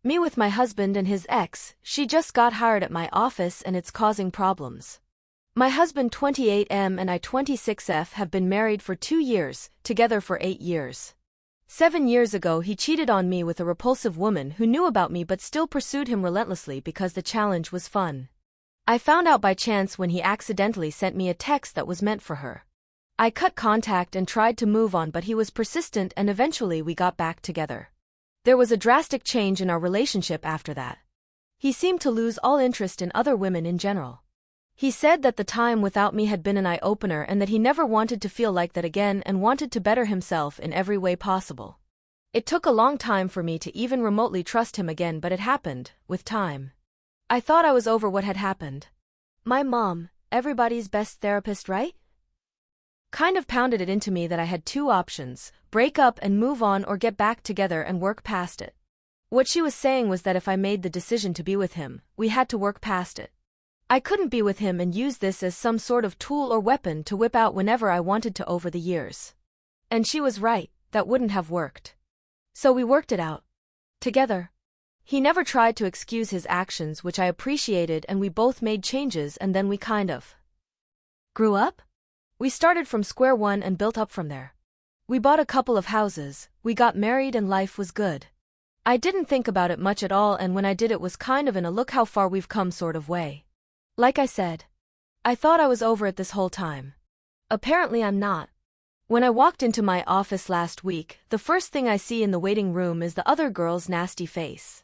Me with my husband and his ex, she just got hired at my office and it's causing problems. My husband 28M and I 26F have been married for 2 years, together for 8 years. 7 years ago he cheated on me with a repulsive woman who knew about me but still pursued him relentlessly because the challenge was fun. I found out by chance when he accidentally sent me a text that was meant for her. I cut contact and tried to move on but he was persistent and eventually we got back together. There was a drastic change in our relationship after that. He seemed to lose all interest in other women in general. He said that the time without me had been an eye-opener and that he never wanted to feel like that again and wanted to better himself in every way possible. It took a long time for me to even remotely trust him again, but it happened, with time. I thought I was over what had happened. My mom, everybody's best therapist, right? Kind of pounded it into me that I had 2 options, break up and move on or get back together and work past it. What she was saying was that if I made the decision to be with him, we had to work past it. I couldn't be with him and use this as some sort of tool or weapon to whip out whenever I wanted to over the years. And she was right, that wouldn't have worked. So we worked it out. Together. He never tried to excuse his actions, which I appreciated, and we both made changes and then we kind of grew up? We started from square one and built up from there. We bought a couple of houses, we got married and life was good. I didn't think about it much at all, and when I did it was kind of in a look how far we've come sort of way. Like I said, I thought I was over it this whole time. Apparently I'm not. When I walked into my office last week, the first thing I see in the waiting room is the other girl's nasty face.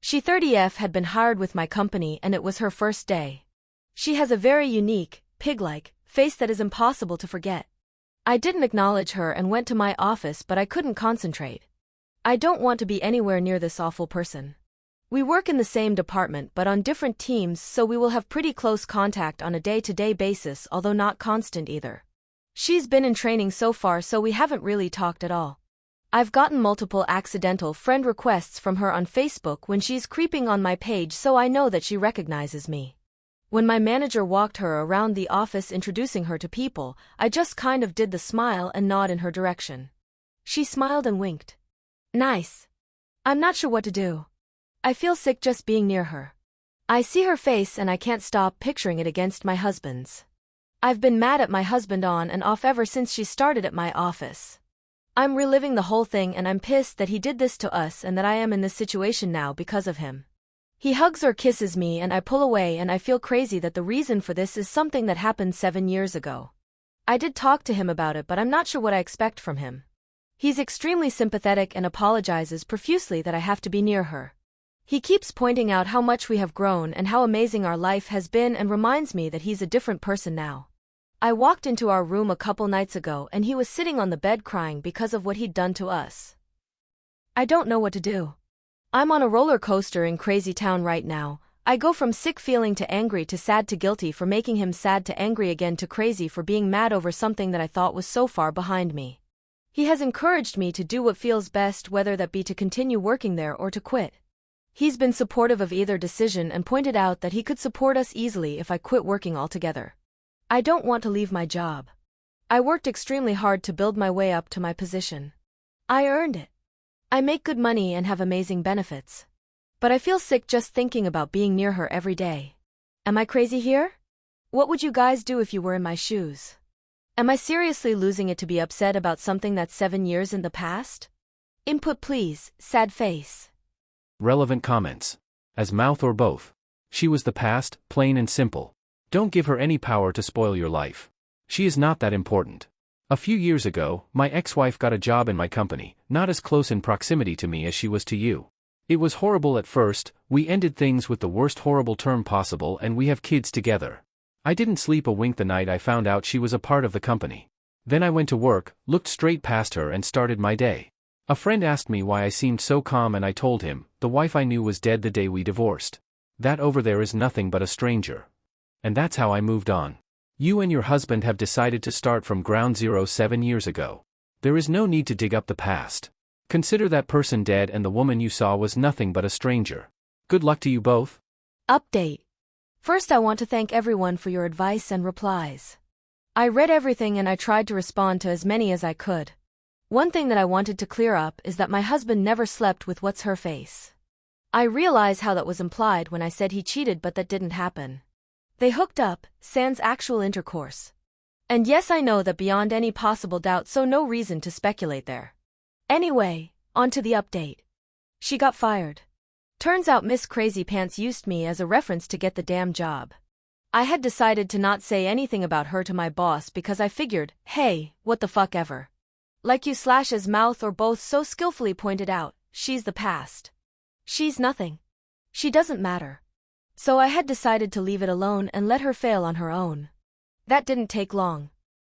She 30F had been hired with my company and it was her first day. She has a very unique, pig-like, face that is impossible to forget. I didn't acknowledge her and went to my office, but I couldn't concentrate. I don't want to be anywhere near this awful person. We work in the same department but on different teams, so we will have pretty close contact on a day-to-day basis, although not constant either. She's been in training so far, so we haven't really talked at all. I've gotten multiple accidental friend requests from her on Facebook when she's creeping on my page, so I know that she recognizes me. When my manager walked her around the office introducing her to people, I just kind of did the smile and nod in her direction. She smiled and winked. Nice. I'm not sure what to do. I feel sick just being near her. I see her face and I can't stop picturing it against my husband's. I've been mad at my husband on and off ever since she started at my office. I'm reliving the whole thing and I'm pissed that he did this to us and that I am in this situation now because of him. He hugs or kisses me and I pull away and I feel crazy that the reason for this is something that happened 7 years ago. I did talk to him about it, but I'm not sure what I expect from him. He's extremely sympathetic and apologizes profusely that I have to be near her. He keeps pointing out how much we have grown and how amazing our life has been and reminds me that he's a different person now. I walked into our room a couple nights ago and he was sitting on the bed crying because of what he'd done to us. I don't know what to do. I'm on a roller coaster in crazy town right now. I go from sick feeling to angry to sad to guilty for making him sad to angry again to crazy for being mad over something that I thought was so far behind me. He has encouraged me to do what feels best, whether that be to continue working there or to quit. He's been supportive of either decision and pointed out that he could support us easily if I quit working altogether. I don't want to leave my job. I worked extremely hard to build my way up to my position. I earned it. I make good money and have amazing benefits. But I feel sick just thinking about being near her every day. Am I crazy here? What would you guys do if you were in my shoes? Am I seriously losing it to be upset about something that's 7 years in the past? Input please, sad face. Relevant comments. As mouth or both. She was the past, plain and simple. Don't give her any power to spoil your life. She is not that important. A few years ago, my ex-wife got a job in my company, not as close in proximity to me as she was to you. It was horrible at first, we ended things with the worst horrible term possible, and we have kids together. I didn't sleep a wink the night I found out she was a part of the company. Then I went to work, looked straight past her and started my day. A friend asked me why I seemed so calm and I told him, the wife I knew was dead the day we divorced. That over there is nothing but a stranger. And that's how I moved on. You and your husband have decided to start from ground zero 7 years ago. There is no need to dig up the past. Consider that person dead and the woman you saw was nothing but a stranger. Good luck to you both. Update. First, I want to thank everyone for your advice and replies. I read everything and I tried to respond to as many as I could. One thing that I wanted to clear up is that my husband never slept with what's her face. I realize how that was implied when I said he cheated, but that didn't happen. They hooked up, sans actual intercourse. And yes, I know that beyond any possible doubt, so no reason to speculate there. Anyway, on to the update. She got fired. Turns out Miss Crazy Pants used me as a reference to get the damn job. I had decided to not say anything about her to my boss because I figured, hey, what the fuck ever. Like you slash as Mouth or both so skillfully pointed out, she's the past. She's nothing. She doesn't matter. So I had decided to leave it alone and let her fail on her own. That didn't take long.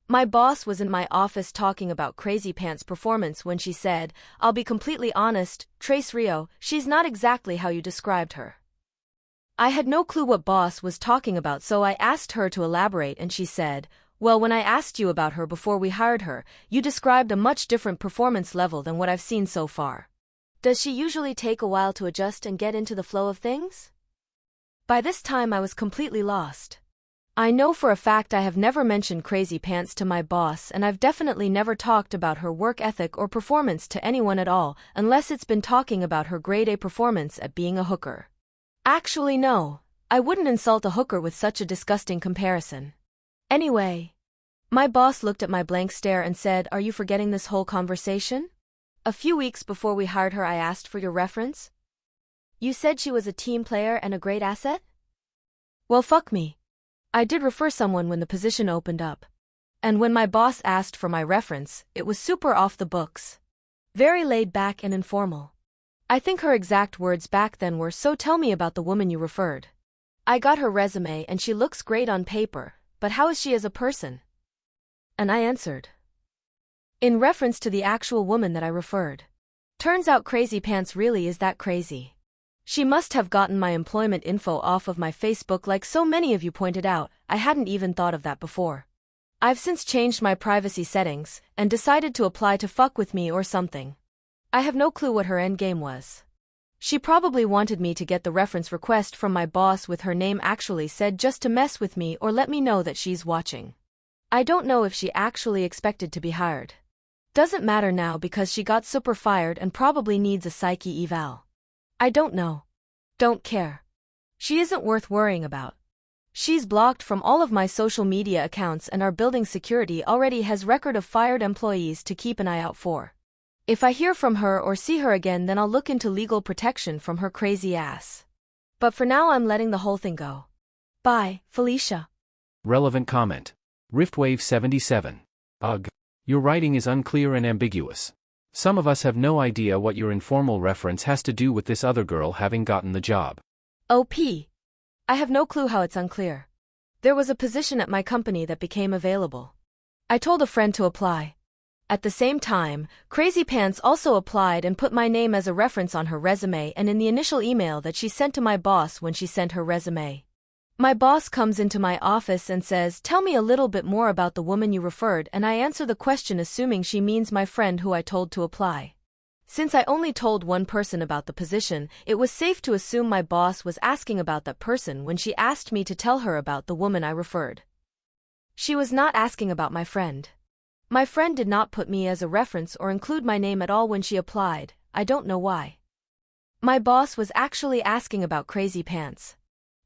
My boss was in my office talking about Crazy Pants' performance when she said, I'll be completely honest, tresrio, she's not exactly how you described her. I had no clue what boss was talking about, so I asked her to elaborate and she said, well, when I asked you about her before we hired her, you described a much different performance level than what I've seen so far. Does she usually take a while to adjust and get into the flow of things? By this time I was completely lost. I know for a fact I have never mentioned Crazy Pants to my boss, and I've definitely never talked about her work ethic or performance to anyone at all, unless it's been talking about her grade A performance at being a hooker. Actually no, I wouldn't insult a hooker with such a disgusting comparison. Anyway, my boss looked at my blank stare and said, are you forgetting this whole conversation? A few weeks before we hired her I asked for your reference. You said she was a team player and a great asset? Well, fuck me. I did refer someone when the position opened up. And when my boss asked for my reference, it was super off the books. Very laid back and informal. I think her exact words back then were, so tell me about the woman you referred. I got her resume and she looks great on paper, but how is she as a person? And I answered, in reference to the actual woman that I referred. Turns out Crazy Pants really is that crazy. She must have gotten my employment info off of my Facebook like so many of you pointed out. I hadn't even thought of that before. I've since changed my privacy settings and decided to apply to fuck with me or something. I have no clue what her endgame was. She probably wanted me to get the reference request from my boss with her name actually said just to mess with me or let me know that she's watching. I don't know if she actually expected to be hired. Doesn't matter now because she got super fired and probably needs a psyche eval. I don't know. Don't care. She isn't worth worrying about. She's blocked from all of my social media accounts and our building security already has record of fired employees to keep an eye out for. If I hear from her or see her again, then I'll look into legal protection from her crazy ass. But for now I'm letting the whole thing go. Bye, Felicia. Relevant comment. Riftwave77. Ugh. Your writing is unclear and ambiguous. Some of us have no idea what your informal reference has to do with this other girl having gotten the job. OP. I have no clue how it's unclear. There was a position at my company that became available. I told a friend to apply. At the same time, Crazy Pants also applied and put my name as a reference on her resume and in the initial email that she sent to my boss when she sent her resume. My boss comes into my office and says, tell me a little bit more about the woman you referred, and I answer the question assuming she means my friend who I told to apply. Since I only told one person about the position, it was safe to assume my boss was asking about that person when she asked me to tell her about the woman I referred. She was not asking about my friend. My friend did not put me as a reference or include my name at all when she applied. I don't know why. My boss was actually asking about Crazy Pants.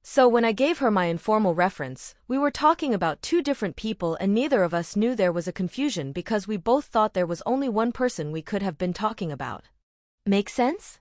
So when I gave her my informal reference, we were talking about two different people and neither of us knew there was a confusion because we both thought there was only one person we could have been talking about. Make sense?